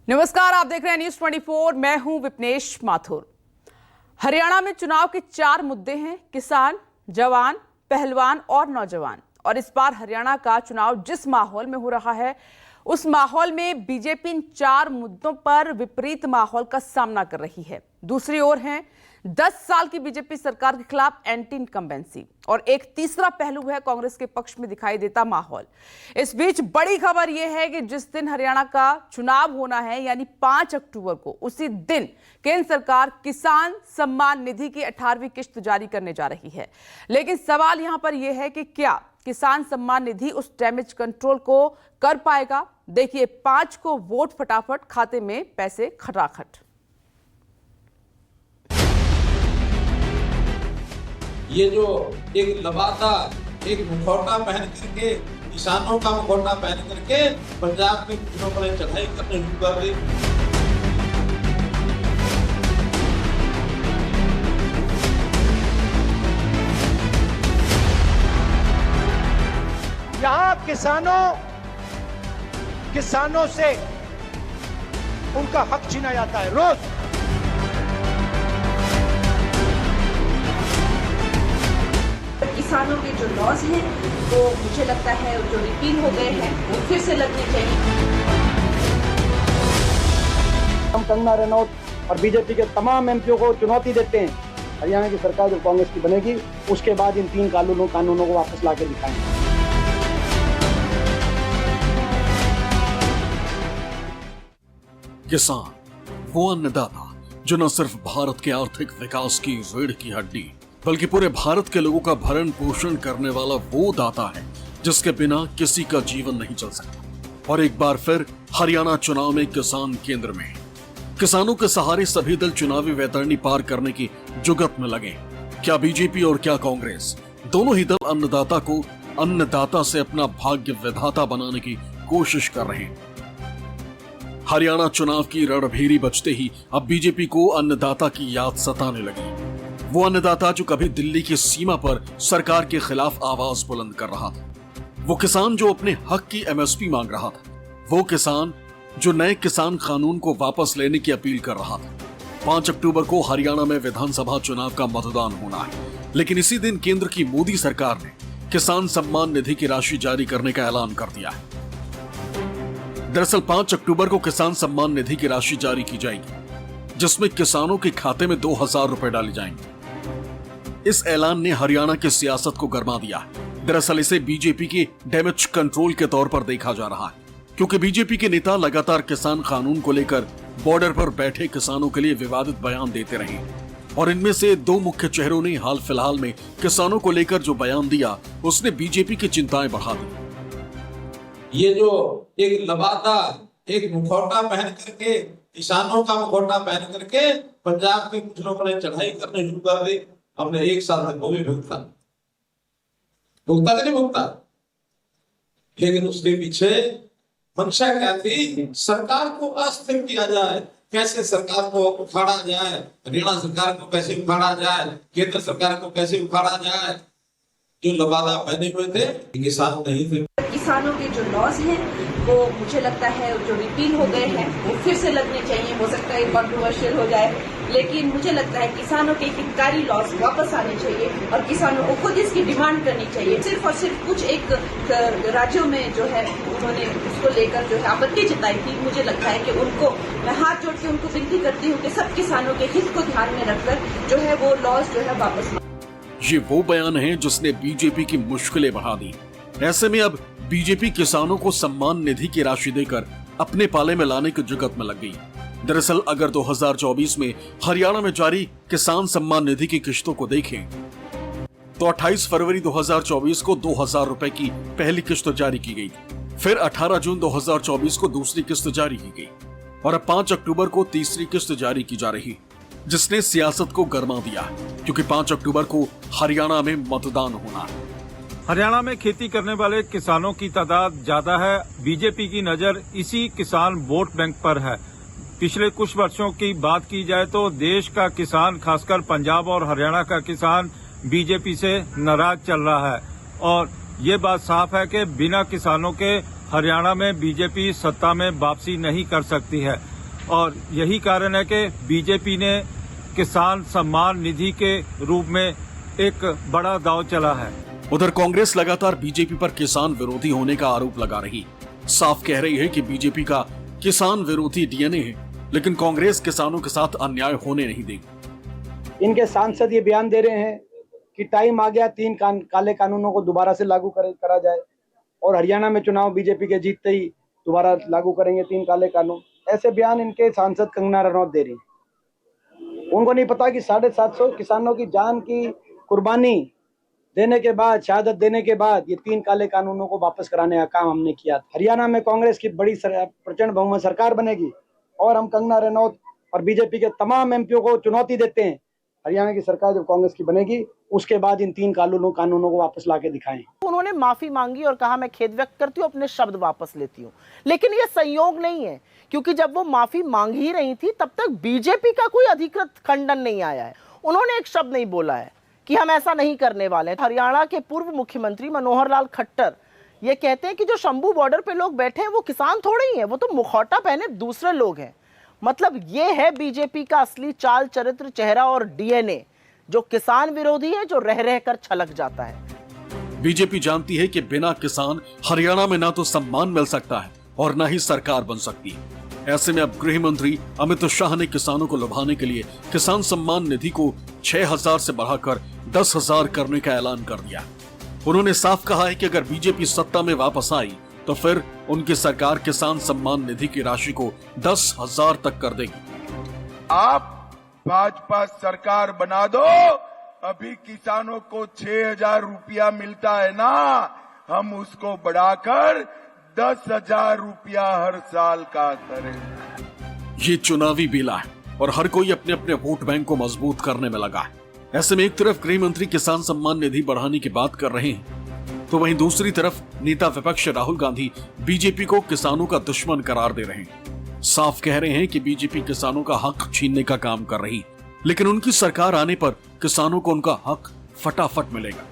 नमस्कार, आप देख रहे हैं न्यूज 24। मैं हूं विपनेश माथुर। हरियाणा में चुनाव के 4 मुद्दे हैं: किसान, जवान, पहलवान और नौजवान। और इस बार हरियाणा का चुनाव जिस माहौल में हो रहा है, उस माहौल में बीजेपी इन 4 मुद्दों पर विपरीत माहौल का सामना कर रही है। दूसरी ओर है 10 साल की बीजेपी सरकार के खिलाफ एंटी इनकम्बेंसी, और एक तीसरा पहलू है कांग्रेस के पक्ष में दिखाई देता माहौल। इस बीच बड़ी खबर यह है कि जिस दिन हरियाणा का चुनाव होना है, यानी 5 अक्टूबर को, उसी दिन केंद्र सरकार किसान सम्मान निधि की 18वीं किश्त जारी करने जा रही है। लेकिन सवाल यहां पर यह है कि क्या किसान सम्मान निधि उस डैमेज कंट्रोल को कर पाएगा? देखिए 5 को वोट, फटाफट खाते में पैसे खटाखट। ये जो एक लगातार एक मुखौटा पहन करके, किसानों का मुखौटा पहन करके पंजाब के किसानों पर चढ़ाई करने शुरू कर दी। यहाँ किसानों से उनका हक छीना जाता है रोज। किसानों के जो लॉज हैं वो मुझे लगता है जो रिपील हो गए हैं वो फिर से लगने चाहिए। हम कंगना रनौत और बीजेपी के तमाम एमपीओ को चुनौती देते हैं, हरियाणा की सरकार जो कांग्रेस की बनेगी उसके बाद इन 3 कानूनों को वापस ला के दिखाएंगे। किसान वो अन्नदाता जो न सिर्फ भारत के आर्थिक विकास की रीढ़ की हड्डी, बल्कि पूरे भारत के लोगों का भरण पोषण करने वाला वो दाता है जिसके बिना किसी का जीवन नहीं चल सकता। और एक बार फिर हरियाणा चुनाव में किसान केंद्र में। किसानों के सहारे सभी दल चुनावी वैतरणी पार करने की जुगत में लगे। क्या बीजेपी और क्या कांग्रेस, दोनों ही दल अन्नदाता को अन्नदाता से अपना भाग्य विधाता बनाने की कोशिश कर रहे हैं। हरियाणा चुनाव की रणभेरी बजते ही अब बीजेपी को अन्नदाता की याद सताने लगी। वो अन्नदाता जो कभी दिल्ली की सीमा पर सरकार के खिलाफ आवाज बुलंद कर रहा था, वो किसान जो अपने हक की एमएसपी मांग रहा था, वो किसान जो नए किसान कानून को वापस लेने की अपील कर रहा था। 5 अक्टूबर को हरियाणा में विधानसभा चुनाव का मतदान होना है, लेकिन इसी दिन केंद्र की मोदी सरकार ने किसान सम्मान निधि की राशि जारी करने का ऐलान कर दिया है। दरअसल 5 अक्टूबर को किसान सम्मान निधि की राशि जारी की जाएगी, जिसमें किसानों के खाते में 2000 रुपए डाले जाएंगे। इस ऐलान ने हरियाणा की सियासत को गरमा दिया। दरअसल इसे बीजेपी के डैमेज कंट्रोल के तौर पर देखा जा रहा है, क्योंकि बीजेपी के नेता लगातार किसान कानून को लेकर बॉर्डर पर बैठे किसानों के लिए विवादित बयान देते रहे, और इनमें से 2 मुख्य चेहरों ने हाल फिलहाल में किसानों को लेकर जो बयान दिया, उसने बीजेपी की चिंताएं बढ़ा दी। ये जो एक लगातार एक मुखौटा पहन करके, किसानों का मुखौटा पहन करके पंजाब के किसानों पर चढ़ाई करने शुरू कर दी। हमने 1 साल तक वो भी भुगता नहीं भुगता, लेकिन उसके पीछे मंशा क्या थी? सरकार को अस्थिर किया जाए, कैसे सरकार को उखाड़ा जाए, हरियाणा सरकार को कैसे उखाड़ा जाए, केंद्र सरकार को कैसे उखाड़ा जाए। जो लबादा पहने हुए थे किसान नहीं थे। किसानों के जो लॉज हैं वो मुझे लगता है जो रिपील हो गए हैं वो फिर से लगने चाहिए। हो सकता है कंट्रोवर्शियल हो जाए, लेकिन मुझे लगता है किसानों के हितकारी लॉज वापस आने चाहिए और किसानों को खुद इसकी डिमांड करनी चाहिए। सिर्फ और सिर्फ कुछ एक राज्यों में जो है उन्होंने उसको लेकर जो है आपत्ति जताई थी। मुझे लगता है कि उनको, मैं हाथ जोड़ के उनको विनती करती हूँ कि सब किसानों के हित को ध्यान में रखकर जो है वो लॉज जो है वापस। ये वो बयान है जिसने बीजेपी की मुश्किलें बढ़ा दी। ऐसे में अब बीजेपी किसानों को सम्मान निधि की राशि देकर अपने पाले में लाने की जुगत में लग गई। दरअसल अगर 2024 में हरियाणा में जारी किसान सम्मान निधि की किश्तों को देखें, तो 28 फरवरी 2024 को 2000 रुपए की पहली किश्त जारी की गई। फिर 18 जून 2024 को दूसरी किश्त जारी की गई, और अब 5 अक्टूबर को तीसरी किश्त जारी की जा रही, जिसने सियासत को गरमा दिया, क्योंकि 5 अक्टूबर को हरियाणा में मतदान होना है। हरियाणा में खेती करने वाले किसानों की तादाद ज्यादा है। बीजेपी की नजर इसी किसान वोट बैंक पर है। पिछले कुछ वर्षों की बात की जाए तो देश का किसान, खासकर पंजाब और हरियाणा का किसान बीजेपी से नाराज चल रहा है, और ये बात साफ है कि बिना किसानों के हरियाणा में बीजेपी सत्ता में वापसी नहीं कर सकती है। और यही कारण है कि बीजेपी ने किसान सम्मान निधि के रूप में एक बड़ा दांव चला है। उधर कांग्रेस लगातार बीजेपी पर किसान विरोधी होने का आरोप लगा रही, साफ कह रही है कि बीजेपी का किसान विरोधी डीएनए है, लेकिन कांग्रेस किसानों के साथ अन्याय होने नहीं देगी। इनके सांसद ये बयान दे रहे हैं कि टाइम आ गया 3 काले कानूनों को दोबारा से लागू करा जाए, और हरियाणा में चुनाव बीजेपी के जीतते ही दोबारा लागू करेंगे 3 काले कानून। ऐसे बयान इनके सांसद कंगना रनौत दे रही हैं। उनको नहीं पता कि 750 किसानों की जान की कुर्बानी देने के बाद, शहादत देने के बाद ये 3 काले कानूनों को वापस कराने का काम हमने किया। हरियाणा में कांग्रेस की बड़ी प्रचंड बहुमत सरकार बनेगी, और हम कंगना रनौत और बीजेपी के तमाम एमपीओ को चुनौती देते हैं, हरियाणा की सरकार जब कांग्रेस की बनेगी उसके बाद इन 3 कानूनों को वापस लाके दिखाएं। उन्होंने माफी मांगी और कहा मैं खेद व्यक्त करती हूँ, अपने शब्द वापस लेती हूँ, लेकिन ये संयोग नहीं है, क्योंकि जब वो माफी मांग ही रही थी तब तक बीजेपी का कोई अधिकृत खंडन नहीं आया है। उन्होंने एक शब्द नहीं बोला है कि हम ऐसा नहीं करने वाले। हरियाणा के पूर्व मुख्यमंत्री मनोहर लाल खट्टर ये कहते हैं कि जो शंभू बॉर्डर पे लोग बैठे हैं वो किसान थोड़े ही हैं, वो तो मुखौटा पहने दूसरे लोग हैं। मतलब ये है बीजेपी का असली चाल चरित्र, चेहरा और डीएनए, जो किसान विरोधी है, जो रह रह कर छलक जाता है। बीजेपी जानती है कि बिना किसान हरियाणा में ना तो सम्मान मिल सकता है और ना ही सरकार बन सकती है। ऐसे में अब गृह मंत्री अमित शाह ने किसानों को लुभाने के लिए किसान सम्मान निधि को 6,000 से बढ़ाकर 10,000 करने का ऐलान कर दिया। उन्होंने साफ कहा है कि अगर बीजेपी सत्ता में वापस आई तो फिर उनकी सरकार किसान सम्मान निधि की राशि को 10,000 तक कर देगी। आप भाजपा सरकार बना दो, अभी किसानों को 6,000 रुपया मिलता है ना, हम उसको बढ़ाकर 10,000 रुपया हर साल का करें। ये चुनावी बेला है और हर कोई अपने अपने वोट बैंक को मजबूत करने में लगा है। ऐसे में एक तरफ गृह मंत्री किसान सम्मान निधि बढ़ाने की बात कर रहे हैं, तो वहीं दूसरी तरफ नेता विपक्ष राहुल गांधी बीजेपी को किसानों का दुश्मन करार दे रहे हैं। साफ कह रहे हैं कि बीजेपी किसानों का हक छीनने का काम कर रही, लेकिन उनकी सरकार आने पर किसानों को उनका हक फटाफट मिलेगा।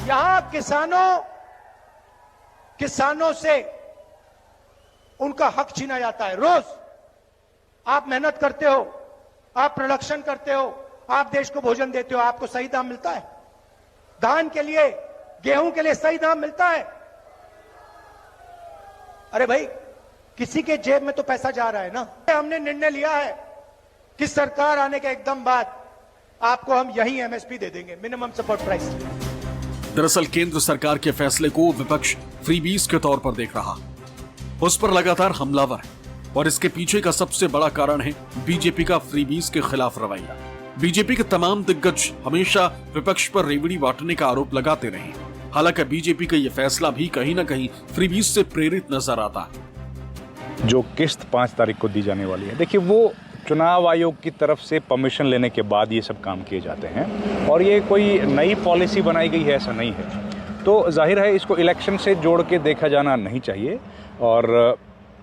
यहां किसानों से उनका हक छीना जाता है। रोज आप मेहनत करते हो, आप प्रोडक्शन करते हो, आप देश को भोजन देते हो, आपको सही दाम मिलता है? धान के लिए, गेहूं के लिए सही दाम मिलता है? अरे भाई, किसी के जेब में तो पैसा जा रहा है ना। हमने निर्णय लिया है कि सरकार आने के एकदम बाद आपको हम यही एमएसपी दे देंगे, मिनिमम सपोर्ट प्राइस। दरअसल केंद्र सरकार के फैसले को विपक्ष फ्रीबीज के तौर पर देख रहा, उस पर लगातार हमलावर है, और इसके पीछे का सबसे बड़ा कारण है बीजेपी का फ्रीबीज के खिलाफ रवैया। बीजेपी के तमाम दिग्गज हमेशा विपक्ष पर रेवड़ी बांटने का आरोप लगाते रहे। हालांकि बीजेपी का यह फैसला भी कहीं न कहीं फ्रीबीज से प्रेरित नजर आता है। जो किस्त 5 तारीख को दी जाने वाली है, देखिए वो चुनाव आयोग की तरफ से परमिशन लेने के बाद ये सब काम किए जाते हैं, और ये कोई नई पॉलिसी बनाई गई है ऐसा नहीं है। तो जाहिर है इसको इलेक्शन से जोड़ के देखा जाना नहीं चाहिए, और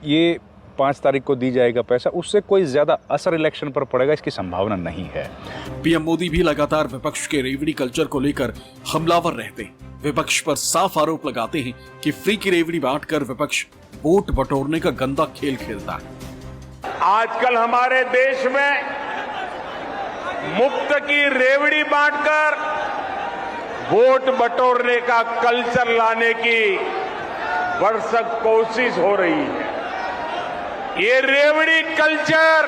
ये 5 तारीख को दी जाएगा पैसा, उससे कोई ज्यादा असर इलेक्शन पर पड़ेगा इसकी संभावना नहीं है। पीएम मोदी भी लगातार विपक्ष के रेवड़ी कल्चर को लेकर हमलावर रहते हैं। विपक्ष पर साफ आरोप लगाते हैं कि फ्री की रेवड़ी बांटकर विपक्ष वोट बटोरने का गंदा खेल खेलता है। आजकल हमारे देश में मुफ्त की रेवड़ी बांटकर वोट बटोरने का कल्चर लाने की भरसक कोशिश हो रही है। ये रेवड़ी कल्चर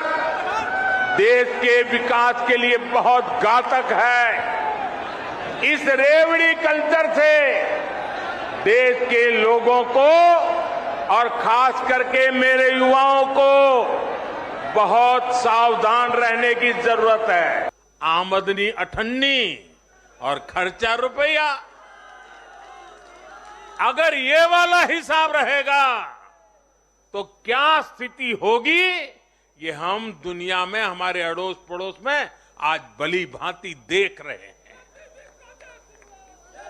देश के विकास के लिए बहुत घातक है। इस रेवड़ी कल्चर से देश के लोगों को और खास करके मेरे युवाओं को बहुत सावधान रहने की जरूरत है। आमदनी 98 और खर्चा रुपया, अगर ये वाला हिसाब रहेगा तो क्या स्थिति होगी, ये हम दुनिया में हमारे अड़ोस पड़ोस में आज भली भांति देख रहे हैं।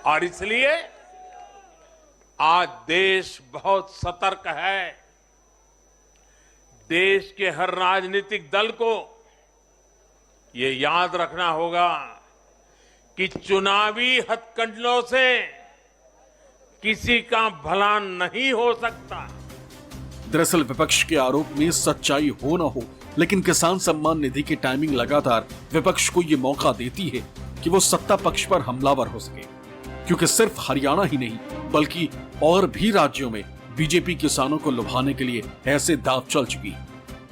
और इसलिए आज देश बहुत सतर्क है। देश के हर राजनीतिक दल को ये याद रखना होगा कि चुनावी हथकंडों से किसी का भला नहीं हो सकता। दरअसल विपक्ष के आरोप में सच्चाई हो न हो, लेकिन किसान सम्मान निधि की टाइमिंग लगातार विपक्ष को ये मौका देती है कि वो सत्ता पक्ष पर हमलावर हो सके, क्योंकि सिर्फ हरियाणा ही नहीं बल्कि और भी राज्यों में बीजेपी किसानों को लुभाने के लिए ऐसे दांव चल चुकी है।